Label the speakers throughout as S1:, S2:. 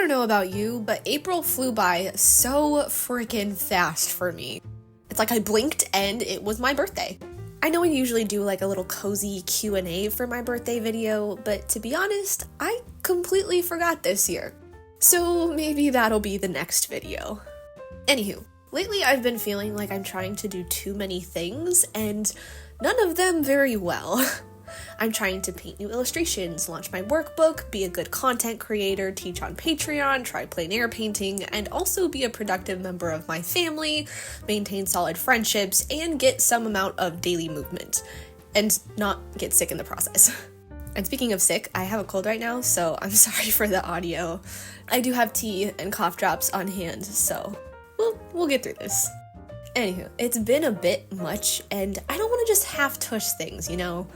S1: don't know about you, but April flew by so freaking fast for me. It's like I blinked and it was my birthday. I know I usually do like a little cozy Q&A for my birthday video, but to be honest, I completely forgot this year. So maybe that'll be the next video. Anywho, lately I've been feeling like I'm trying to do too many things and none of them very well. I'm trying to paint new illustrations, launch my workbook, be a good content creator, teach on Patreon, try plein air painting, and also be a productive member of my family, maintain solid friendships, and get some amount of daily movement, and not get sick in the process. And speaking of sick, I have a cold right now, so I'm sorry for the audio. I do have tea and cough drops on hand, so we'll get through this. Anywho, it's been a bit much, and I don't want to just half-tush things, you know?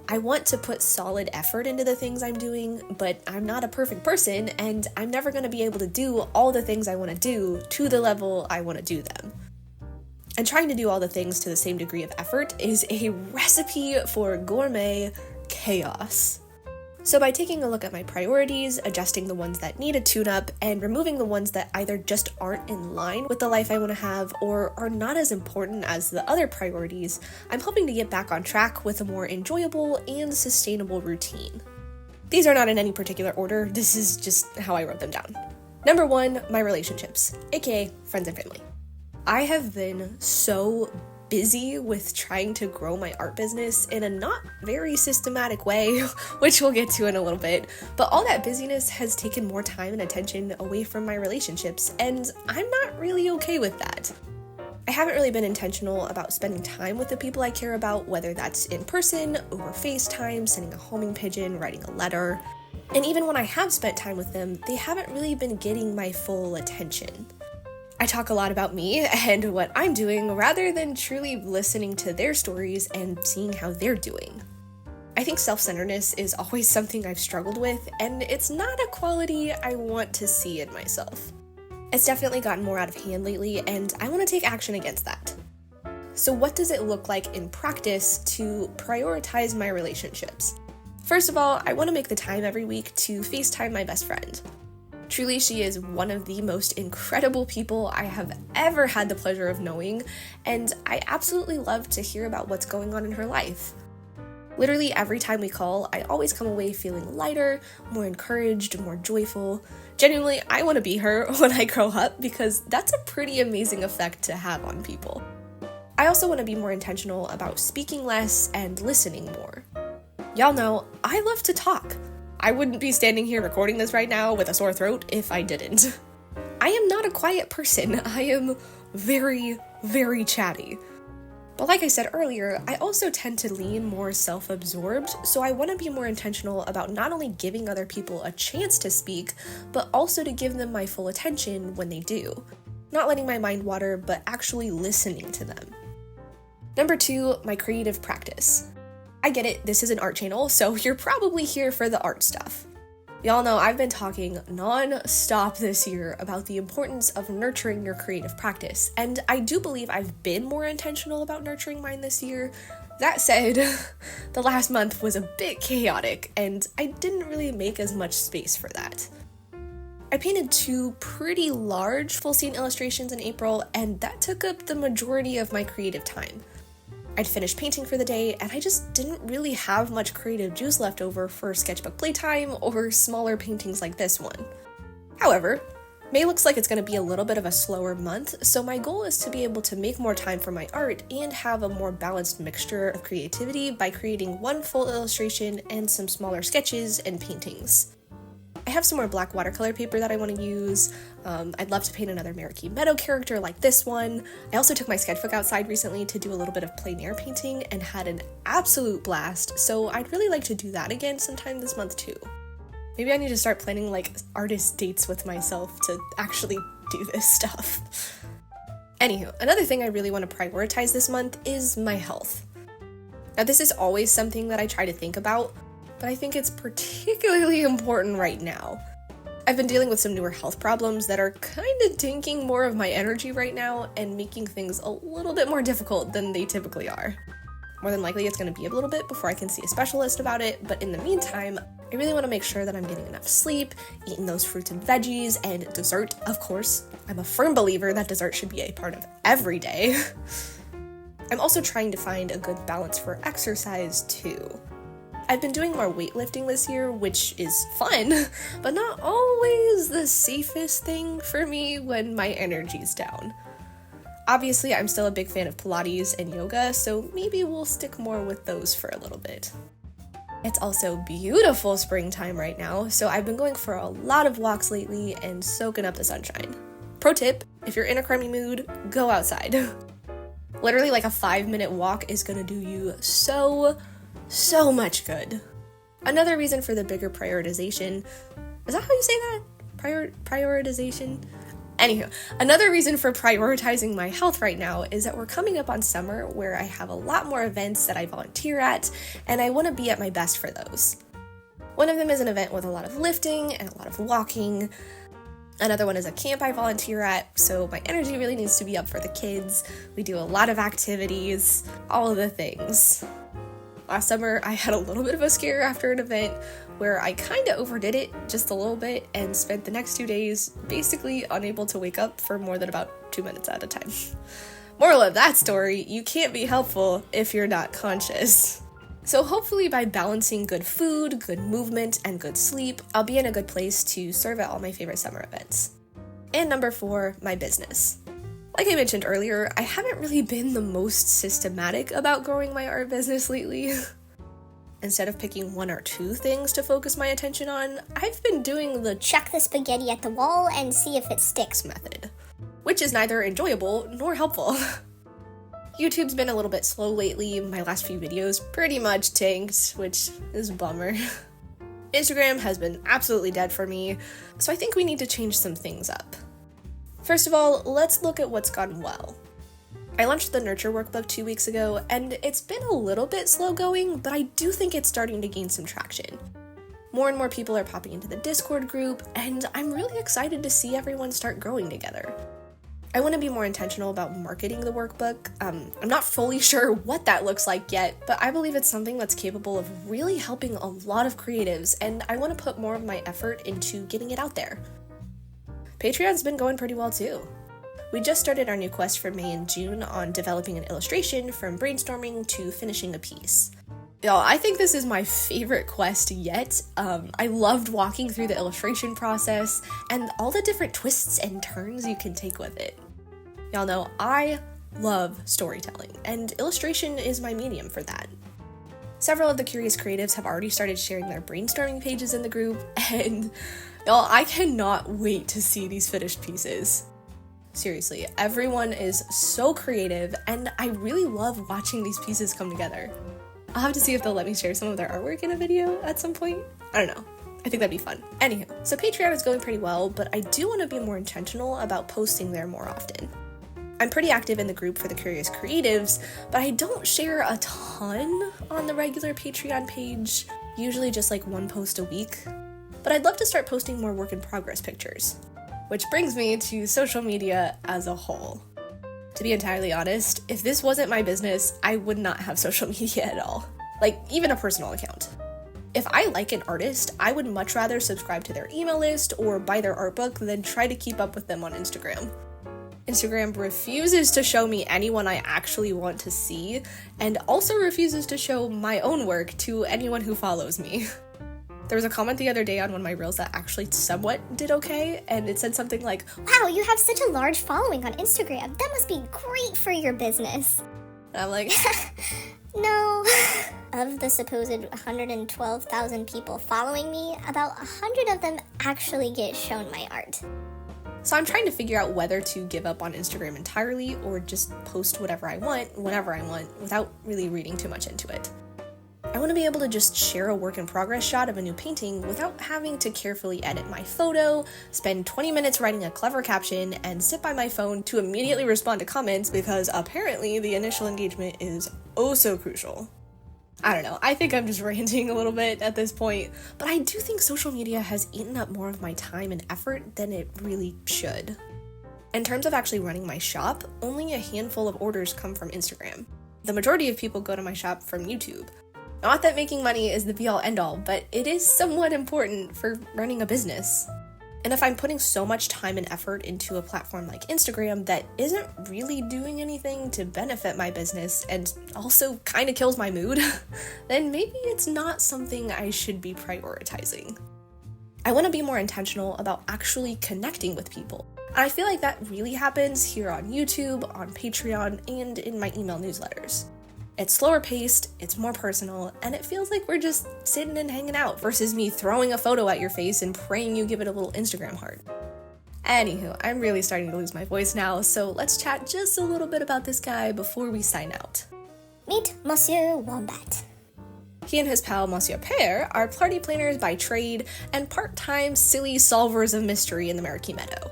S1: I want to put solid effort into the things I'm doing, but I'm not a perfect person, and I'm never going to be able to do all the things I want to do to the level I want to do them. And trying to do all the things to the same degree of effort is a recipe for gourmet chaos. So by taking a look at my priorities, adjusting the ones that need a tune-up, and removing the ones that either just aren't in line with the life I want to have or are not as important as the other priorities, I'm hoping to get back on track with a more enjoyable and sustainable routine. These are not in any particular order, this is just how I wrote them down. Number 1, my relationships, aka friends and family. I have been so busy with trying to grow my art business in a not very systematic way, which we'll get to in a little bit, but all that busyness has taken more time and attention away from my relationships, and I'm not really okay with that. I haven't really been intentional about spending time with the people I care about, whether that's in person, over FaceTime, sending a homing pigeon, writing a letter, and even when I have spent time with them, they haven't really been getting my full attention. I talk a lot about me and what I'm doing rather than truly listening to their stories and seeing how they're doing. I think self-centeredness is always something I've struggled with, and it's not a quality I want to see in myself. It's definitely gotten more out of hand lately, and I want to take action against that. So what does it look like in practice to prioritize my relationships? First of all, I want to make the time every week to FaceTime my best friend. Truly, she is one of the most incredible people I have ever had the pleasure of knowing, and I absolutely love to hear about what's going on in her life. Literally every time we call, I always come away feeling lighter, more encouraged, more joyful. Genuinely, I want to be her when I grow up because that's a pretty amazing effect to have on people. I also want to be more intentional about speaking less and listening more. Y'all know, I love to talk. I wouldn't be standing here recording this right now with a sore throat if I didn't. I am not a quiet person. I am very, very chatty. But like I said earlier, I also tend to lean more self-absorbed, so I want to be more intentional about not only giving other people a chance to speak, but also to give them my full attention when they do. Not letting my mind wander, but actually listening to them. Number 2, my creative practice. I get it, this is an art channel, so you're probably here for the art stuff. Y'all know I've been talking non-stop this year about the importance of nurturing your creative practice, and I do believe I've been more intentional about nurturing mine this year. That said, the last month was a bit chaotic, and I didn't really make as much space for that. I painted 2 pretty large full scene illustrations in April, and that took up the majority of my creative time. I'd finished painting for the day, and I just didn't really have much creative juice left over for sketchbook playtime or smaller paintings like this one. However, May looks like it's going to be a little bit of a slower month, so my goal is to be able to make more time for my art and have a more balanced mixture of creativity by creating 1 full illustration and some smaller sketches and paintings. I have some more black watercolor paper that I want to use. I'd love to paint another Meraki Meadow character like this one. I also took my sketchbook outside recently to do a little bit of plein air painting and had an absolute blast, so I'd really like to do that again sometime this month too. Maybe I need to start planning like artist dates with myself to actually do this stuff. Anywho, another thing I really want to prioritize this month is my health. Now this is always something that I try to think about, but I think it's particularly important right now. I've been dealing with some newer health problems that are kind of taking more of my energy right now and making things a little bit more difficult than they typically are. More than likely it's going to be a little bit before I can see a specialist about it, but in the meantime, I really want to make sure that I'm getting enough sleep, eating those fruits and veggies, and dessert, of course. I'm a firm believer that dessert should be a part of every day. I'm also trying to find a good balance for exercise too. I've been doing more weightlifting this year, which is fun, but not always the safest thing for me when my energy's down. Obviously, I'm still a big fan of Pilates and yoga, so maybe we'll stick more with those for a little bit. It's also beautiful springtime right now, so I've been going for a lot of walks lately and soaking up the sunshine. Pro tip, if you're in a crummy mood, go outside. Literally like a 5-minute walk is gonna do you so much good. Another reason for the bigger prioritization, is that how you say that? Prioritization? Anywho, another reason for prioritizing my health right now is that we're coming up on summer where I have a lot more events that I volunteer at, and I want to be at my best for those. One of them is an event with a lot of lifting and a lot of walking. Another one is a camp I volunteer at, so my energy really needs to be up for the kids. We do a lot of activities, all of the things. Last summer, I had a little bit of a scare after an event where I kind of overdid it just a little bit and spent the next 2 days basically unable to wake up for more than about 2 minutes at a time. Moral of that story, you can't be helpful if you're not conscious. So hopefully by balancing good food, good movement, and good sleep, I'll be in a good place to serve at all my favorite summer events. And number 4, my business. Like I mentioned earlier, I haven't really been the most systematic about growing my art business lately. Instead of picking 1 or 2 things to focus my attention on, I've been doing the
S2: chuck the spaghetti at the wall and see if it sticks
S1: method, which is neither enjoyable nor helpful. YouTube's been a little bit slow lately. My last few videos pretty much tanked, which is a bummer. Instagram has been absolutely dead for me, so I think we need to change some things up. First of all, let's look at what's gone well. I launched the Nurture workbook 2 weeks ago, and it's been a little bit slow going, but I do think it's starting to gain some traction. More and more people are popping into the Discord group, and I'm really excited to see everyone start growing together. I want to be more intentional about marketing the workbook. I'm not fully sure what that looks like yet, but I believe it's something that's capable of really helping a lot of creatives, and I want to put more of my effort into getting it out there. Patreon's been going pretty well too. We just started our new quest for May and June on developing an illustration from brainstorming to finishing a piece. Y'all, I think this is my favorite quest yet. I loved walking through the illustration process and all the different twists and turns you can take with it. Y'all know I love storytelling, and illustration is my medium for that. Several of the curious creatives have already started sharing their brainstorming pages in the group, and y'all, I cannot wait to see these finished pieces. Seriously, everyone is so creative, and I really love watching these pieces come together. I'll have to see if they'll let me share some of their artwork in a video at some point. I don't know. I think that'd be fun. Anywho, so Patreon is going pretty well, but I do want to be more intentional about posting there more often. I'm pretty active in the group for the Curious Creatives, but I don't share a ton on the regular Patreon page, usually just like 1 post a week. But I'd love to start posting more work in progress pictures. Which brings me to social media as a whole. To be entirely honest, if this wasn't my business, I would not have social media at all. Like, even a personal account. If I like an artist, I would much rather subscribe to their email list or buy their art book than try to keep up with them on Instagram. Instagram refuses to show me anyone I actually want to see, and also refuses to show my own work to anyone who follows me. There was a comment the other day on one of my reels that actually somewhat did okay, and it said something like,
S2: "Wow, you have such a large following on Instagram. That must be great for your business."
S1: And I'm like,
S2: no. Of the supposed 112,000 people following me, about 100 of them actually get shown my art.
S1: So I'm trying to figure out whether to give up on Instagram entirely or just post whatever I want, whenever I want, without really reading too much into it. I want to be able to just share a work in progress shot of a new painting without having to carefully edit my photo, spend 20 minutes writing a clever caption, and sit by my phone to immediately respond to comments because apparently the initial engagement is oh so crucial. I don't know, I think I'm just ranting a little bit at this point, but I do think social media has eaten up more of my time and effort than it really should. In terms of actually running my shop, only a handful of orders come from Instagram. The majority of people go to my shop from YouTube. Not that making money is the be-all end-all, but it is somewhat important for running a business. And if I'm putting so much time and effort into a platform like Instagram that isn't really doing anything to benefit my business and also kind of kills my mood, then maybe it's not something I should be prioritizing. I want to be more intentional about actually connecting with people. And I feel like that really happens here on YouTube, on Patreon, and in my email newsletters. It's slower paced, it's more personal, and it feels like we're just sitting and hanging out versus me throwing a photo at your face and praying you give it a little Instagram heart. Anywho, I'm really starting to lose my voice now, so let's chat just a little bit about this guy before we sign out.
S2: Meet Monsieur Wombat.
S1: He and his pal Monsieur Pear are party planners by trade and part-time silly solvers of mystery in the Meraki Meadow.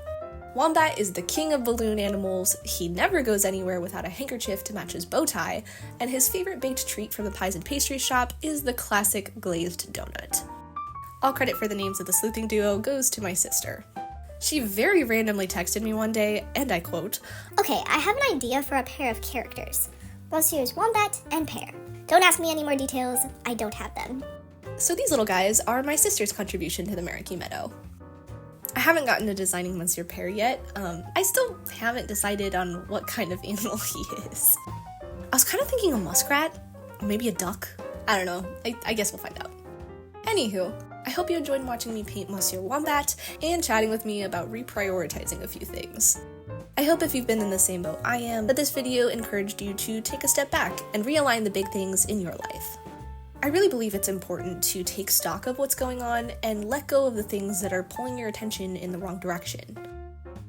S1: Wombat is the king of balloon animals, he never goes anywhere without a handkerchief to match his bow tie, and his favorite baked treat from the pies and pastries shop is the classic glazed donut. All credit for the names of the sleuthing duo goes to my sister. She very randomly texted me one day, and I quote,
S2: Okay, I have an idea for a pair of characters. Monsieurs Wombat and Pear. Don't ask me any more details, I don't have them.
S1: So these little guys are my sister's contribution to the Meraki Meadow. I haven't gotten to designing Monsieur Pear yet. I still haven't decided on what kind of animal he is. I was kind of thinking a muskrat, or maybe a duck. I don't know, I guess we'll find out. Anywho, I hope you enjoyed watching me paint Monsieur Wombat and chatting with me about reprioritizing a few things. I hope if you've been in the same boat I am, that this video encouraged you to take a step back and realign the big things in your life. I really believe it's important to take stock of what's going on and let go of the things that are pulling your attention in the wrong direction.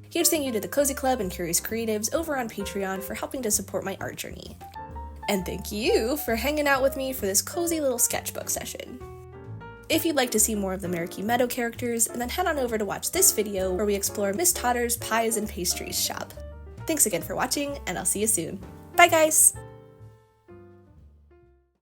S1: Huge thank you to the Cozy Club and Curious Creatives over on Patreon for helping to support my art journey. And thank you for hanging out with me for this cozy little sketchbook session. If you'd like to see more of the Meraki Meadow characters, then head on over to watch this video where we explore Miss Totter's Pies and Pastries shop. Thanks again for watching, and I'll see you soon. Bye guys!